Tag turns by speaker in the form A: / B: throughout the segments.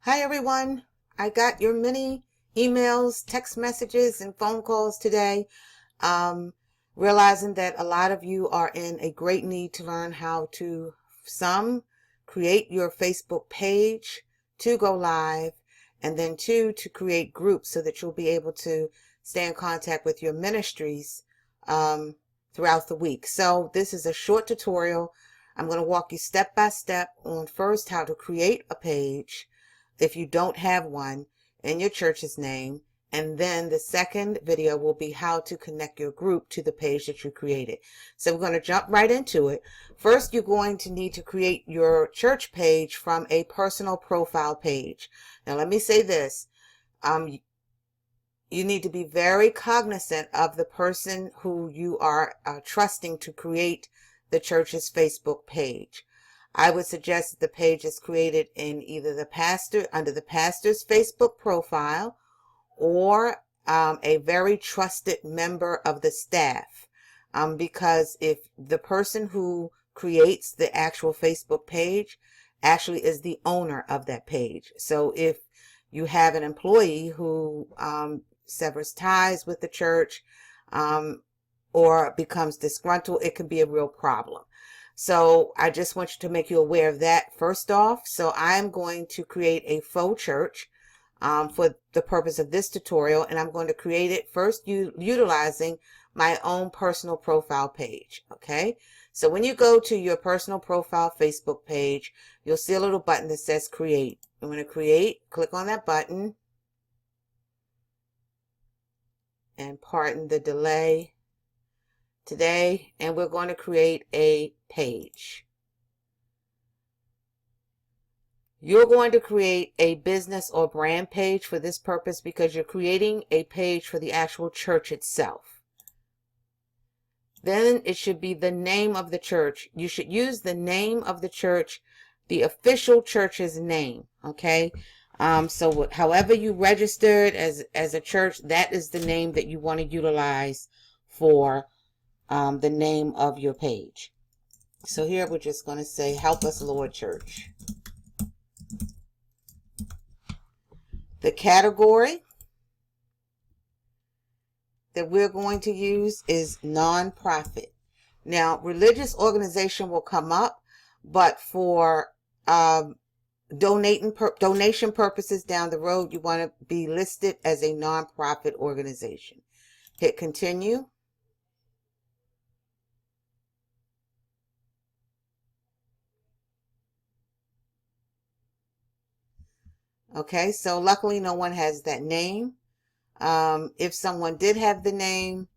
A: Hi everyone. I got your many emails, text messages, and phone calls today. Um, Realizing that a lot of you are in a great need to learn how to, some, create your Facebook page to go live, and then two, to create groups so that you'll be able to stay in contact with your ministries um, throughout the week. So this is a short tutorial. I'm going to walk you step by step on first how to create a page if you don't have one in your church's name. And then the second video will be how to connect your group to the page that you created. So we're going to jump right into it. First, you're going to need to create your church page from a personal profile page. Now, let me say this. You need to be very cognizant of the person who you are trusting to create the church's Facebook page. I would suggest that the page is created in either the pastor, under the pastor's Facebook profile, or a very trusted member of the staff. Because if the person who creates the actual Facebook page actually is the owner of that page. So if you have an employee who severs ties with the church or becomes disgruntled, it can be a real problem. So I just want you to make you aware of that first off. So I'm going to create a faux church for the purpose of this tutorial, and I'm going to create it first utilizing my own personal profile page. Okay, so when you go to your personal profile Facebook page, you'll see a little button that says create. I'm going to create, click on that button, and pardon the delay today, and we're going to create a page. You're going to create a business or brand page for this purpose because you're creating a page for the actual church itself. Then it should be the name of the church. You should use the name of the church, the official church's name, okay? So however you registered as a church, that is the name that you want to utilize for the name of your page. So here we're just going to say, Help Us Lord Church. The category that we're going to use is nonprofit. Now, religious organization will come up, but for donation purposes down the road, you want to be listed as a nonprofit organization. Hit continue. Okay, so luckily no one has that name. If someone did have the name,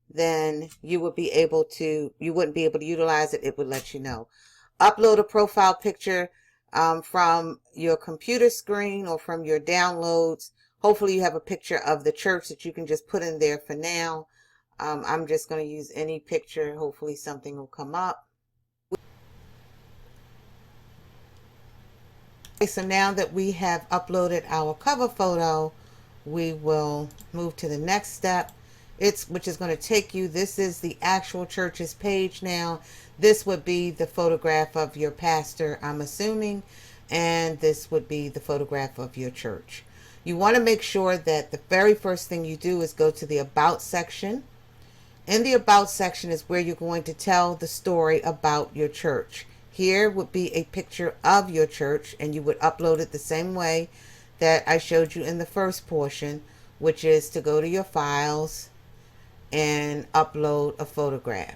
A: then you wouldn't be able to utilize it. It would let you know. Upload a profile picture from your computer screen or from your downloads. Hopefully you have a picture of the church that you can just put in there for now. I'm just going to use any picture. Hopefully something will come up. Okay, so now that we have uploaded our cover photo, we will move to the next step, which is going to take you, this is the actual church's page now. This would be the photograph of your pastor, I'm assuming, and this would be the photograph of your church. You want to make sure that the very first thing you do is go to the About section. In the About section is where you're going to tell the story about your church. Here would be a picture of your church, and you would upload it the same way that I showed you in the first portion, which is to go to your files and upload a photograph.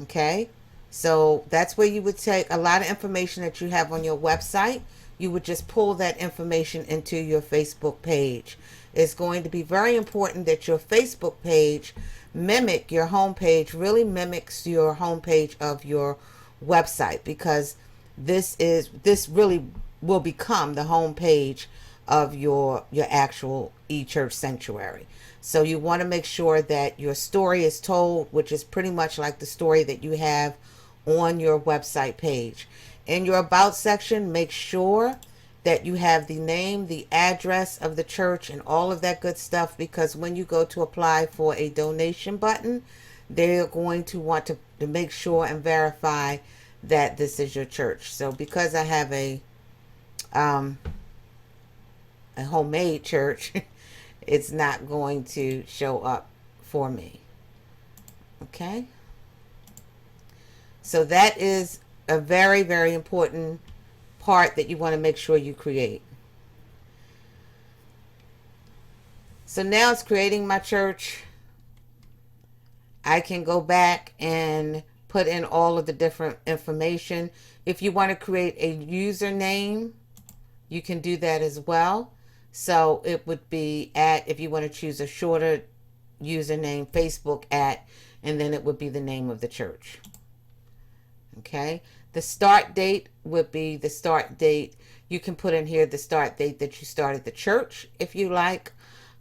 A: Okay, so that's where you would take a lot of information that you have on your website. You would just pull that information into your Facebook page. It's going to be very important that your Facebook page mimic your homepage, really mimics your homepage of your website, because this really will become the homepage of your actual eChurch sanctuary. So you want to make sure that your story is told, which is pretty much like the story that you have on your website page. In your About section, make sure that you have the name, the address of the church, and all of that good stuff, because when you go to apply for a donation button, they're going to want to make sure and verify that this is your church. So because I have a a homemade church, it's not going to show up for me. Okay. So that is a very, very important part that you want to make sure you create. So now it's creating my church. I can go back and put in all of the different information. If you want to create a username, you can do that as well. So it would be at, if you want to choose a shorter username, Facebook at, and then it would be the name of the church. Okay. The start date would be the start date. You can put in here the start date that you started the church if you like.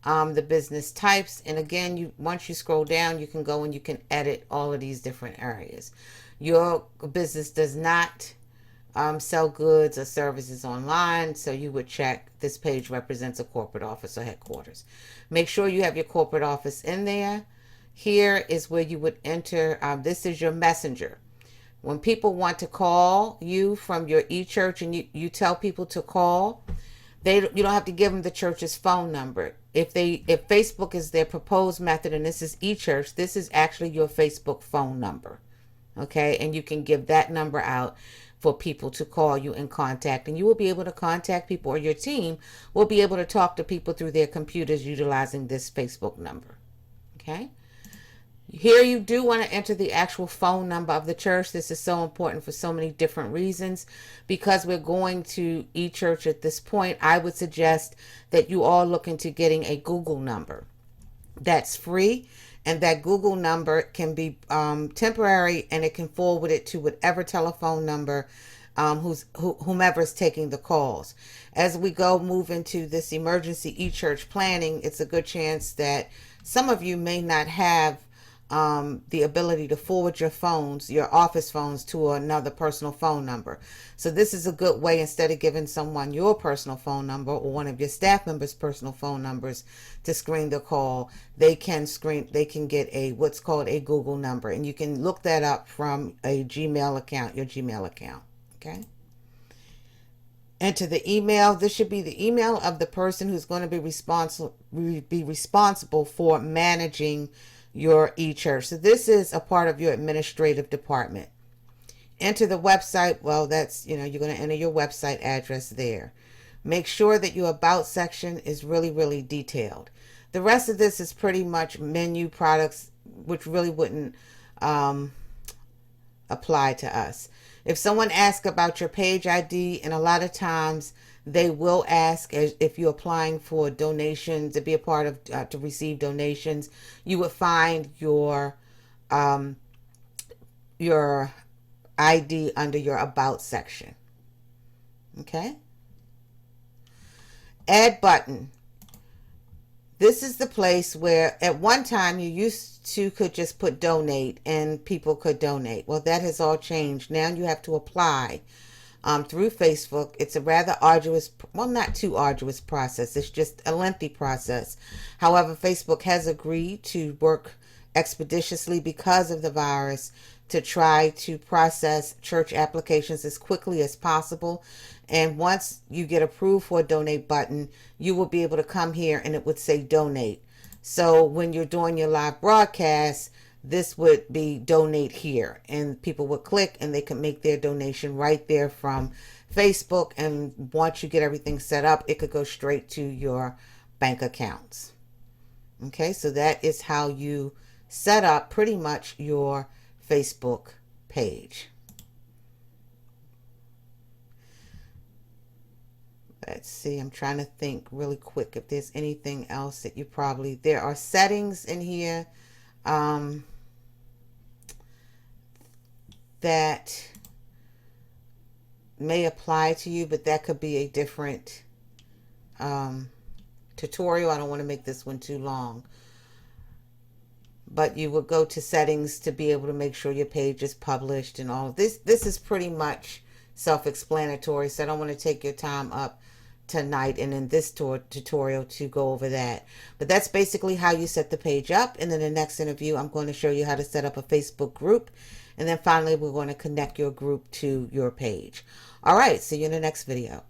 A: The business types, and again, once you scroll down, you can go and you can edit all of these different areas. Your business does not sell goods or services online, so you would check this page represents a corporate office or headquarters. Make sure you have your corporate office in there. Here is where you would enter. This is your messenger. When people want to call you from your e-church and you tell people to call, you don't have to give them the church's phone number. If Facebook is their proposed method and this is eChurch, this is actually your Facebook phone number. Okay, and you can give that number out for people to call you and contact, and you will be able to contact people, or your team will be able to talk to people through their computers utilizing this Facebook number. Okay. Here you do want to enter the actual phone number of the church. This is so important for so many different reasons. Because we're going to eChurch at this point, I would suggest that you all look into getting a Google number. That's free, and that Google number can be temporary, and it can forward it to whatever telephone number whomever is taking the calls. As we move into this emergency eChurch planning, it's a good chance that some of you may not have the ability to forward your office phones to another personal phone number. So this is a good way, instead of giving someone your personal phone number or one of your staff members' personal phone numbers to screen the call, they can get what's called a Google number, and you can look that up from a Gmail account, your Gmail account. Okay. Enter the email. This should be the email of the person who's going to be responsible for managing your eChurch. So this is a part of your administrative department. Enter the website. Well, that's, you're going to enter your website address there. Make sure that your about section is really, really detailed. The rest of this is pretty much menu products, which really wouldn't apply to us. If someone asks about your page ID, and a lot of times they will ask if you're applying for donations, to be a part of, to receive donations, you would find your ID under your about section. Okay. Add button. This is the place where at one time you used to could just put donate and people could donate. Well, that has all changed. Now you have to apply through Facebook. It's a rather arduous, well, not too arduous process. It's just a lengthy process. However, Facebook has agreed to work expeditiously because of the virus to try to process church applications as quickly as possible. And once you get approved for a donate button, you will be able to come here and it would say donate. So when you're doing your live broadcast, this would be donate here, and people would click and they can make their donation right there from Facebook. And once you get everything set up, it could go straight to your bank accounts. Okay, so that is how you set up pretty much your Facebook page. Let's see, I'm trying to think really quick if there's anything else that there are settings in here that may apply to you, but that could be a different tutorial. I don't want to make this one too long. But you would go to settings to be able to make sure your page is published and all of this. This is pretty much self-explanatory, so I don't want to take your time up tonight and in this tutorial to go over that. But that's basically how you set the page up. And then the next interview, I'm going to show you how to set up a Facebook group. And then finally, we're going to connect your group to your page. All right, see you in the next video.